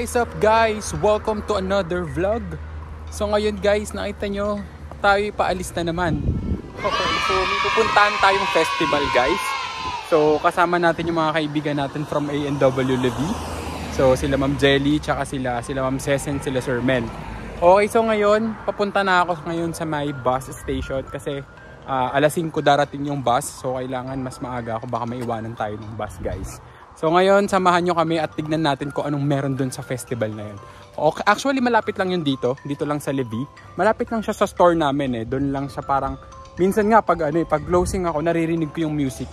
What is up guys? Welcome to another vlog. So ngayon guys, nakita nyo, tayo paalis na naman. Okay, so may pupuntahan tayong festival guys. So kasama natin yung mga kaibigan natin from A&W Levy. So sila Ma'am Jelly, tsaka sila Ma'am Cesen, sila Sir Mel. Okay, so ngayon, papunta na ako ngayon sa my bus station kasi alas 5 darating yung bus. So kailangan mas maaga ako, baka maiwanan tayo ng bus guys. So ngayon, samahan nyo kami at tignan natin kung anong meron dun sa festival na yun. Okay, actually malapit lang yun dito lang sa Levy. Malapit lang siya sa store namin eh. Doon lang siya parang, minsan nga pag closing ako, naririnig ko yung music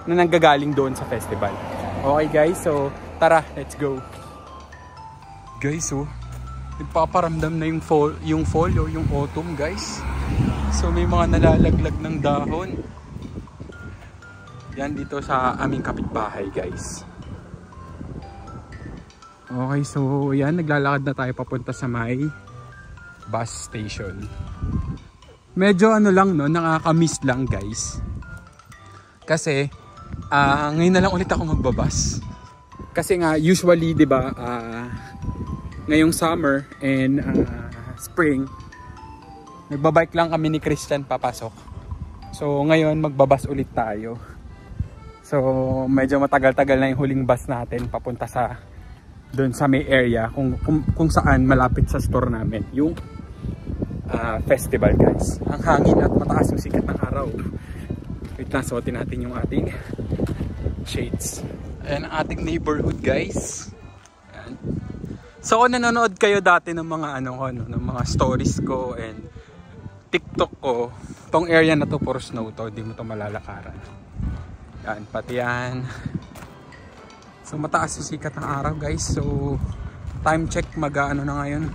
na nanggagaling doon sa festival. Okay guys, so tara, let's go. Guys, oh, nagpaparamdam na yung fall o yung autumn guys. So may mga nalalaglag ng dahon. Yan dito sa aming kapitbahay guys. Okay, so yan, naglalakad na tayo papunta sa may bus station. Medyo ano lang no, nakaka-miss lang guys. Kasi ngayon na lang ulit ako magbabas. Kasi nga usually 'di ba, ngayong summer and spring, nagbabike lang kami ni Christian papasok. So ngayon magbabas ulit tayo. So medyo matagal-tagal na yung huling bus natin papunta sa doon sa may area kung saan malapit sa store namin yung festival guys. Ang hangin at mataas yung sikat ng araw. Wait lang, suotin natin yung ating shades. Ayan ang ating neighborhood guys. Ayan. So kung nanonood kayo dati ng mga ng mga stories ko and TikTok ko, tong area na to for snow to, di mo to malalakaran. Yan, pati yan. So mataas yung sikat ng araw guys. So time check na ngayon,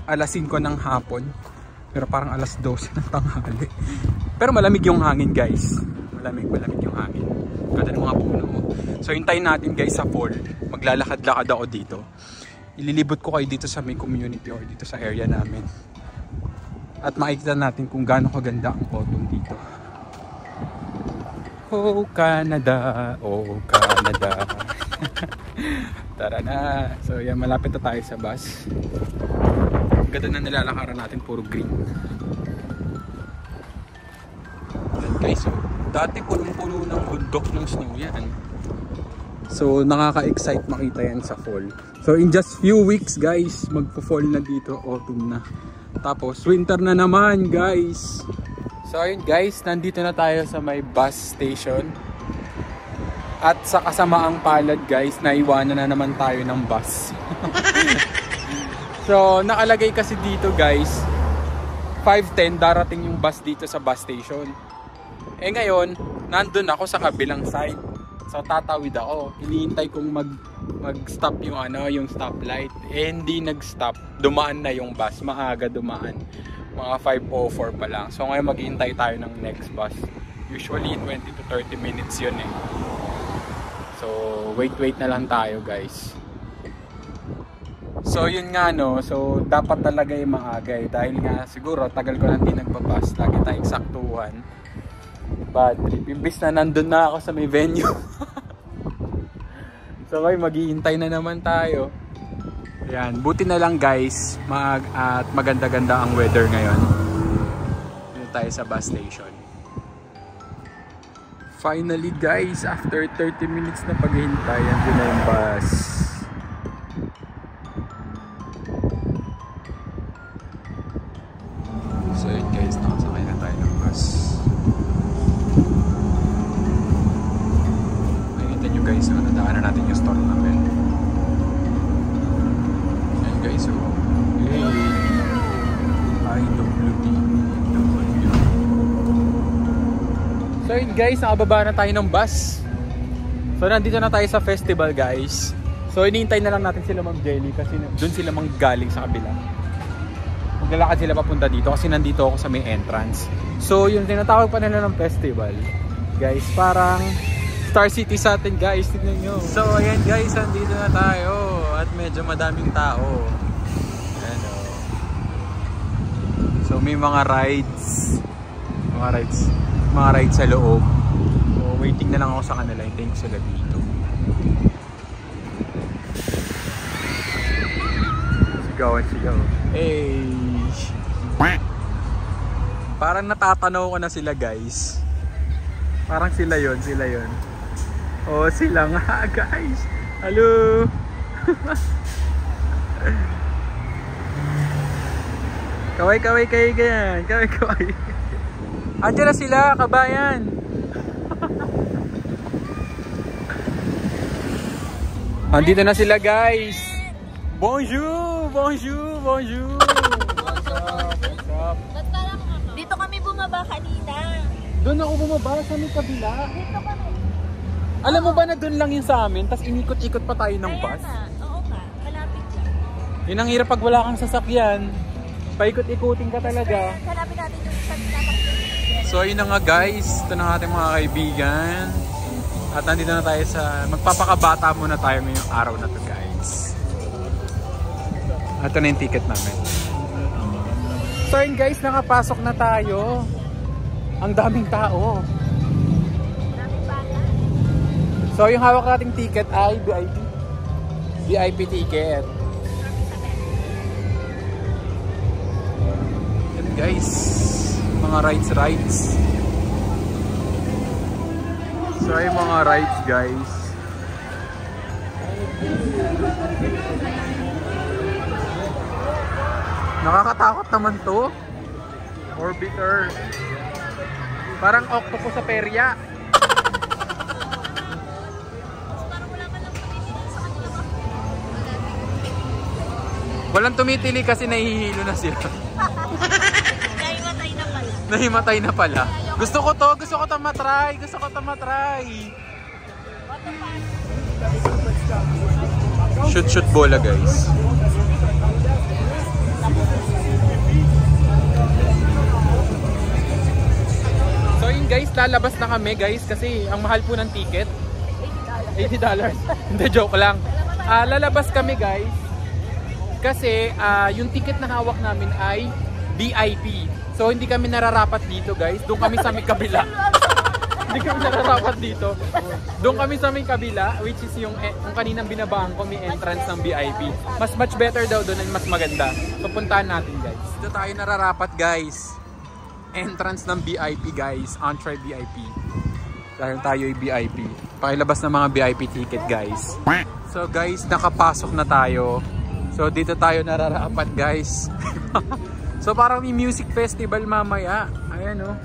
alas 5 ng hapon. Pero parang alas 12 ng tanghali. Pero malamig yung hangin guys. Malamig yung hangin. Ganda ng mga puno. So hintayin natin guys sa fall. Maglalakad-lakad ako dito. Ililibot ko kayo dito sa may community or dito sa area namin. At makikita natin kung gaano kaganda ang autumn dito. Oh Canada, oh Canada. Tara na. So yan, malapit na tayo sa bus. Ganda na nilalakaran natin, puro green. Yan guys, so dati punong-puno ng bundok ng snow yan. So nakaka-excite makita yan sa fall. So in just few weeks guys, magpo-fall na dito, autumn na. Tapos winter na naman guys. So ayun guys, nandito na tayo sa may bus station. At sa kasamaang palad guys, naiwanan na naman tayo ng bus. So nakalagay kasi dito guys, 5:10 darating yung bus dito sa bus station. Eh ngayon, nandun ako sa kabilang side. So tatawid ako. Hinihintay kong mag-stop yung stoplight. Eh hindi nag-stop. Dumaan na yung bus. Maaga dumaan. Mga 5:04 pa lang. So ngayon maghihintay tayo ng next bus. Usually 20 to 30 minutes yun eh. So wait na lang tayo guys. So yun nga no. So dapat talaga yung maaga eh. Dahil nga siguro tagal ko nang di nagbabas. Lagi tayong saktuhan. Bad trip. Imbis na nandun na ako sa may venue. So ngayon maghihintay na naman tayo. Yan, buti na lang guys, at maganda-ganda ang weather ngayon. Dito tayo sa bus station. Finally guys, after 30 minutes na paghihintay, andun na yung bus. So yun guys, nakasakay na tayo ng bus. Makikita nyo guys, nadaanan natin yung store namin. So, so yun guys, nakababa na tayo ng bus. So nandito na tayo sa festival guys. So hinihintay na lang natin sila Ma'am Jelly kasi doon sila manggaling sa kabila. Maglalakad sila papunta dito kasi nandito ako sa may entrance. So yun, tinatawag pa nila ng festival guys, parang Star City sa atin guys, tignan nyo. So ayan guys, nandito na tayo at medyo madaming tao. So may mga rides sa loob. So waiting na lang ako sa kanila, hintayin ko sila dito. Gawan siya. Hey! Parang natatanaw ko na sila guys. Parang sila yon. Oh, sila nga guys. Hello! Kaway kayo ganyan. Kaway. Andiyan na sila, kabayan. Andito na sila guys. Bonjour. What's up? Dito kami bumaba kanina. Doon ako bumaba sa may kabila. Dito kami. Alam mo ba na doon lang yun sa amin, tapos inikot-ikot pa tayo ng bus? Oo ka, malapit lang. Yun ang hirap pag wala kang sasakyan. Paikot-ikutin ka talaga. Hanapin natin yung sa tinatakot. So ayun na nga guys, ito na ating mga kaibigan. At nandito na tayo sa, magpapakabata muna tayo ngayong araw na to guys. Ito na yung ticket namin. So ayun guys, nakapasok na tayo. Ang daming tao. So yung hawak nating ticket ay VIP ticket. Yan guys, mga rides. So yung mga rides guys. Nakakatakot naman to. Orbiter. Parang octopus sa perya. Walang tumitili kasi nahihilo na sila. Nahimatay na pala. Gusto ko to matry. Shoot bola guys. So yun guys, lalabas na kami guys kasi ang mahal po ng ticket. $80. Hindi, joke lang. Lalabas kami guys. Kasi yung ticket na hawak namin ay VIP. So hindi kami nararapat dito guys. Doon kami sa may kabila. Hindi kami nararapat dito. Doon kami sa may kabila, which is yung kaninang binabaan ko, may entrance ng VIP. Much better daw doon and mas maganda. So puntahan natin guys. Dito tayo nararapat guys. Entrance ng VIP guys. Entree VIP. Dahil tayo ay VIP. Pakilabas ng mga VIP ticket guys. So guys, nakapasok na tayo. So dito tayo nararapat guys. So parang may music festival mamaya. Ayan o.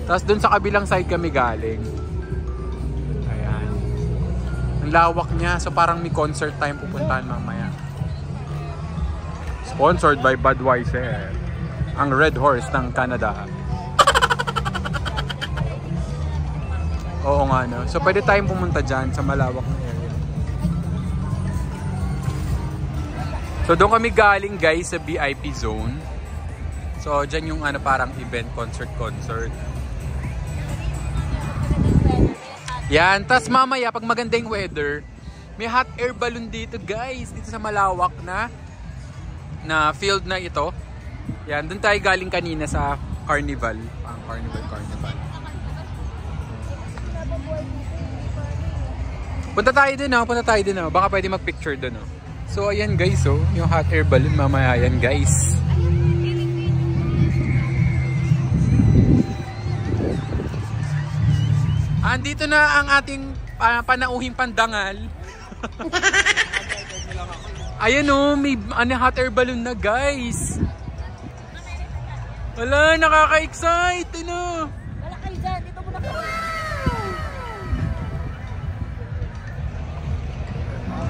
Tapos dun sa kabilang side kami galing. Ayan. Ang lawak niya. So parang may concert time pupuntahan mamaya. Sponsored by Budweiser. Ang Red Horse ng Canada. Oo nga no. So pwede tayong pumunta dyan sa malawak na area. So doon kami galing guys sa VIP zone. So dyan yung parang event, concert. Yan, tas mamaya pag maganda yung weather, may hot air balloon dito guys, dito sa malawak na field na ito. Yan, doon tayo galing kanina sa carnival, carnival. Punta tayo din oh. Baka pwede mag-picture doon oh. So ayan guys oh, yung hot air balloon mamaya yan guys. Andito na ang ating panauhing pandangal. Ayan oh, may hot air balloon na guys. Wala, nakaka-excite ano. Wala kayo dyan, dito muna ka.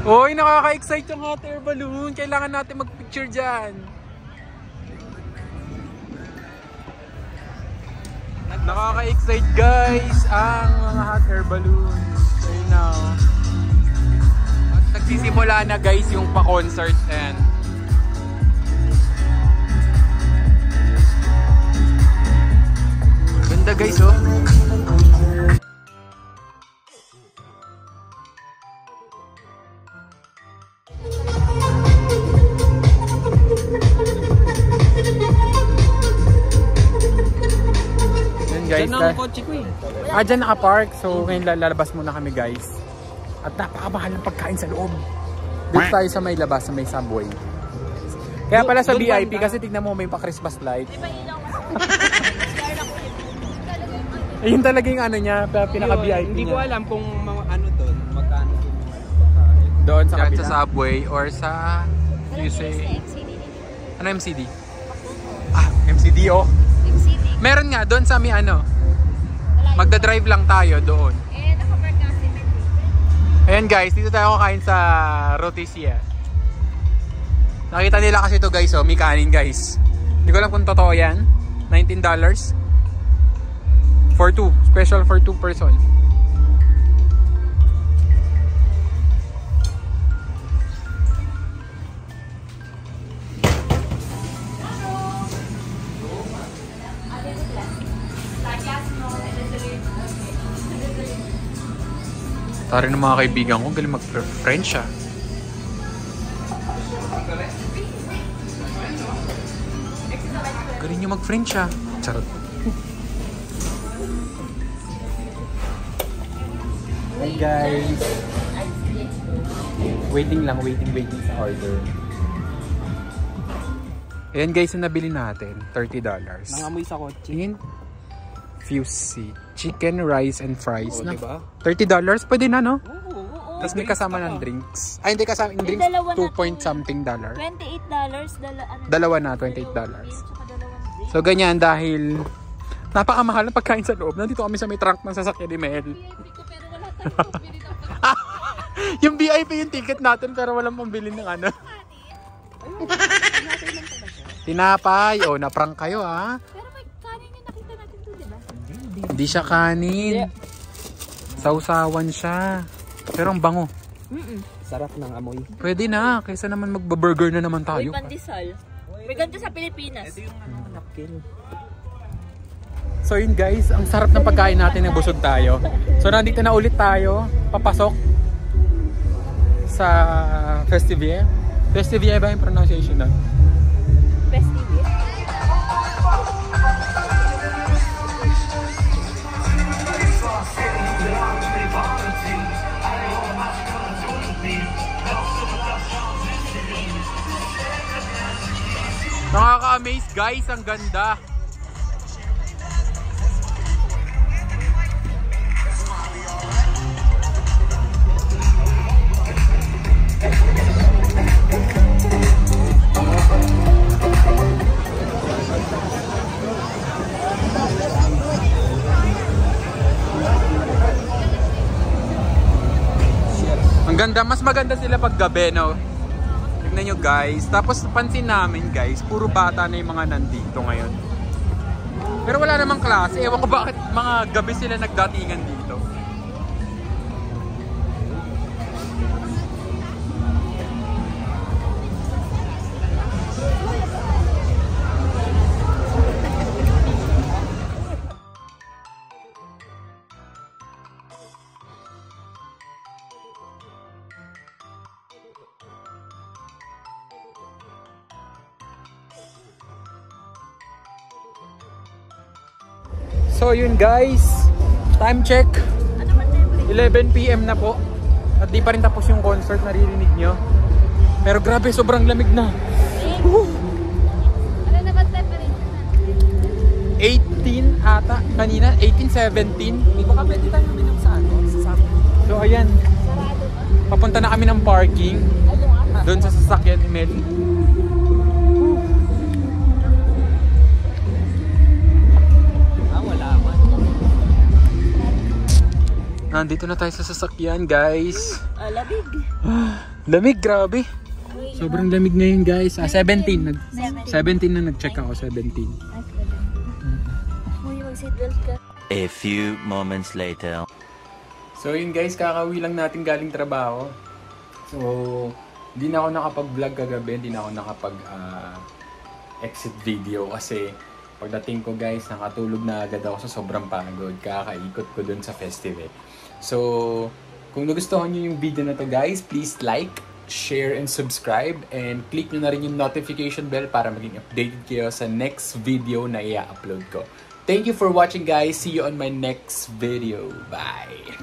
Oy, nakaka-excite yung hot air balloon. Kailangan natin mag-picture dyan. Nakaka-excite guys ang mga hot air balloons. Ayun na. At nagsisimula na guys yung pa-concert and ganda guys oh. Guys, dyan ang kotse ko eh. Dyan naka-park. So ngayon lalabas muna kami guys. At napakamahal ng pagkain sa loob. Dito tayo sa may labas, sa may subway. Kaya pala sa VIP, kasi tignan mo may pa-Christmas light. Di ba ilaw kasi? Ayun talaga yung ano niya, pinaka-VIP Hindi niya. ko alam kung ano doon, magkano doon. Doon sa Diyan kabila. sa subway or sa You say MCD. Ano MCD? Ah, MCD oh. MCD. Meron nga doon sa may ano. Magda-drive lang tayo doon. Nakapark nga si Mendy. Ayan guys, dito tayo kakain sa Roticia. Nakita nila kasi to guys, oh, may kanin guys. Hindi ko alam kung totoo yan. $19 for 2, special for 2 person. Tari ng mga kaibigan ko, galing mag-French ah. Galing nyo mag-French ah. Charot. Hi guys. Waiting sa order. Ayan guys, yung nabili natin, $30. Nangamoy sa kotse. Ayan. Fuse chicken, rice, and fries. Oh, Na. diba? $30? Pwede na, no? Oo. Tapos may kasama ng drinks. Ay, hindi kasama yung drinks. dalawa na 2 point something dollar. $28. Dalawa na, $28. So, ganyan dahil napakamahal ng pagkain sa loob. Nandito kami sa may trunk ng sasakyan ni Mel. Pero wala tayong pili ng Yung VIP yung ticket natin pero walang pambili ng ano. Tinapay. O, na-prank kayo ah. Pero may kanin yung nakita natin to, di ba? Hindi siya kanin. Sausawan siya. Pero ang bango. Sarap ng amoy. Pwede na. Kaysa naman magbaburger na naman tayo. Uy, pandesal. May ganito sa Pilipinas. Ito yung napkin. So yun guys, ang sarap ng pagkain natin, nabusog tayo. So nandito na ulit tayo, papasok sa Festivie. Festivie ba yung pronunciation na? Festivie. Nakaka-amaze guys, ang ganda. Ang ganda, mas maganda sila pag gabi, no? Tignan nyo guys. Tapos pansin namin guys, puro bata na yung mga nandito ngayon. Pero wala namang klase. Ewan ko bakit mga gabi sila nagdatingan dito. So yun guys, time check, 11 PM na po. At di pa rin tapos yung concert, naririnig nyo. Pero grabe, sobrang lamig na. Ano na ba temperature na? 18 ata, kanina, 18, 17. Baka pwede tayo uminom sa ano? Sa So ayan, Sarado ba? papunta na kami ng parking. Doon sa sasakyan ni Mel. wala man. Nandito na tayo sa sasakyan guys. Labig. Lamig, grabe. Sobrang lamig ngayon guys. 17 na nag-check ako, 17. Uy, mag-seatbelt ka. A few moments later. So yun guys, kakauwi lang natin galing trabaho. So, hindi na ako nakapag-vlog kagabi, hindi na ako nakapag-exit video kasi pagdating ko guys, nakatulog na agad ako sa sobrang pagod. Kakaikot ko dun sa festival. So, kung nagustuhan nyo yung video na to guys, please like, share, and subscribe. And click nyo na rin yung notification bell para maging updated kayo sa next video na i-upload ko. Thank you for watching guys. See you on my next video. Bye!